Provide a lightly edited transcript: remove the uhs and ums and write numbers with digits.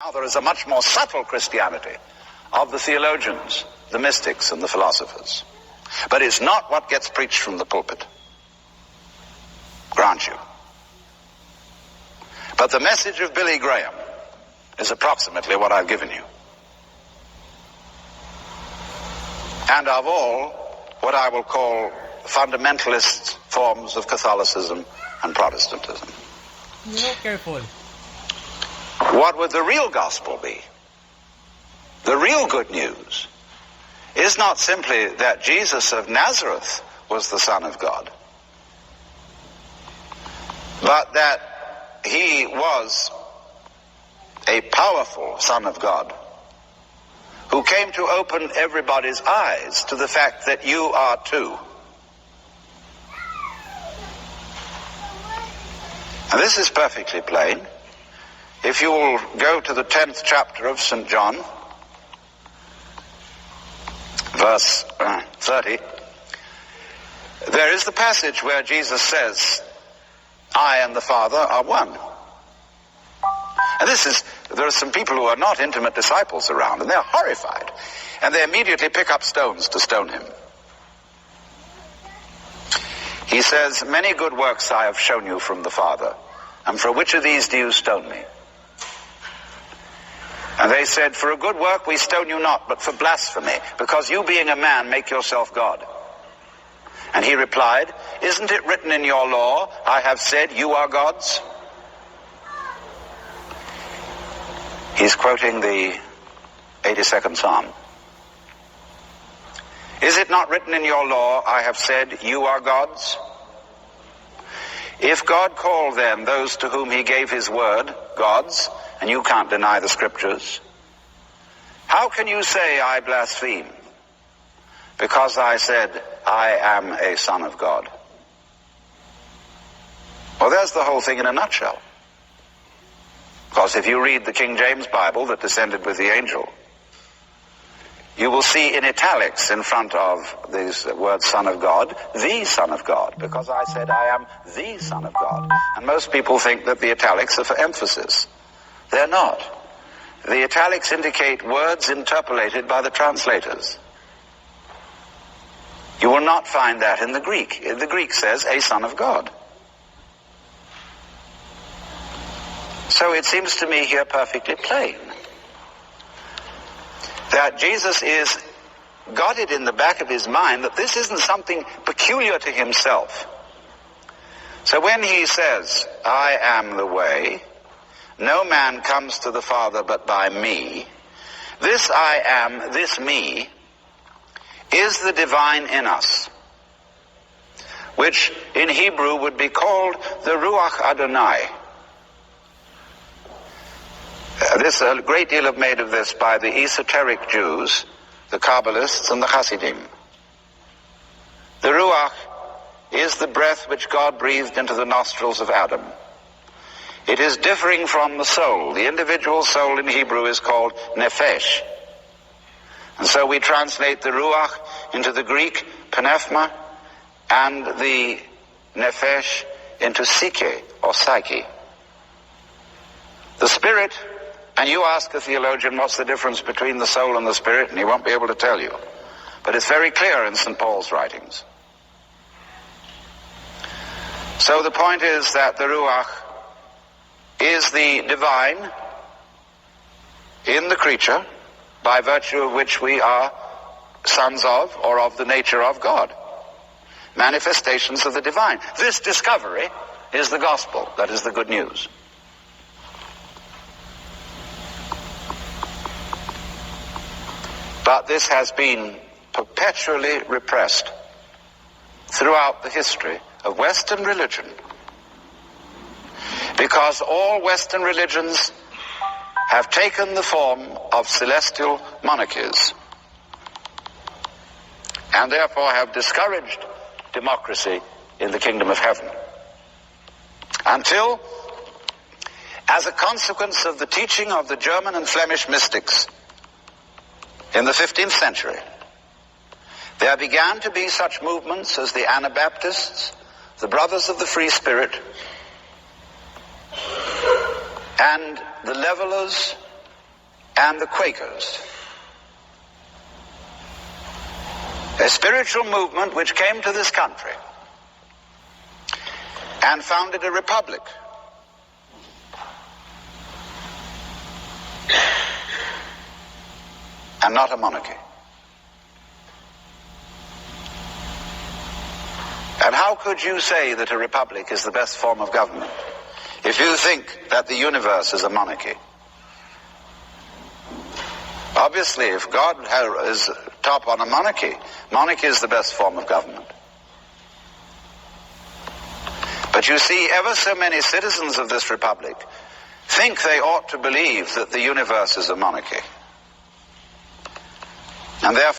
Now there is a much more subtle Christianity of the theologians, the mystics, and the philosophers. But it's not what gets preached from the pulpit. Grant you. But the message of Billy Graham is approximately what I've given you. And of all, what I will call fundamentalist forms of Catholicism and Protestantism. Be careful. What would the real gospel be? The real good news is not simply that Jesus of Nazareth was the Son of God, but that he was a powerful Son of God who came to open everybody's eyes to the fact that you are too. And this is perfectly plain. If you will go to the 10th chapter of St. John, verse 30, there is the passage where Jesus says, I and the Father are one. And there are some people who are not intimate disciples around, and they're horrified. And they immediately pick up stones to stone him. He says, many good works I have shown you from the Father, and for which of these do you stone me? And they said, for a good work we stone you not, but for blasphemy, because you being a man make yourself God. And he replied, isn't it written in your law, I have said you are gods? He's quoting the 82nd Psalm. Is it not written in your law, I have said you are gods? If God called then those to whom he gave his word gods, and you can't deny the scriptures, how can you say I blaspheme? Because I said I am a son of God. Well, there's the whole thing in a nutshell. Because if you read the King James Bible that descended with the angel, you will see in italics in front of these words Son of God, the Son of God, because I said I am the Son of God. And most people think that the italics are for emphasis. They're not. The italics indicate words interpolated by the translators. You will not find that in the Greek. The Greek says a Son of God. So it seems to me here perfectly plain that Jesus is got it in the back of his mind that this isn't something peculiar to himself. So when he says, I am the way, no man comes to the Father but by me, this I am, this me, is the divine in us, which in Hebrew would be called the Ruach Adonai. There's a great deal of made of this by the esoteric Jews, the Kabbalists, and the Hasidim. The Ruach is the breath which God breathed into the nostrils of Adam. It is differing from the soul. The individual soul in Hebrew is called nephesh. And so we translate the Ruach into the Greek pneuma and the nephesh into psyche or psyche. The spirit, and you ask a theologian what's the difference between the soul and the spirit, and he won't be able to tell you. But it's very clear in St. Paul's writings. So the point is that the Ruach is the divine in the creature, by virtue of which we are sons of, or of the nature of God. Manifestations of the divine. This discovery is the gospel. That is the good news. But this has been perpetually repressed throughout the history of Western religion, because all Western religions have taken the form of celestial monarchies and therefore have discouraged democracy in the kingdom of heaven. Until, as a consequence of the teaching of the German and Flemish mystics in the 15th century, there began to be such movements as the Anabaptists, the Brothers of the Free Spirit, and the Levelers, and the Quakers. A spiritual movement which came to this country and founded a republic. And not a monarchy. And how could you say that a republic is the best form of government if you think that the universe is a monarchy? Obviously, if God is top on a monarchy, monarchy is the best form of government. But you see, ever so many citizens of this republic think they ought to believe that the universe is a monarchy. And therefore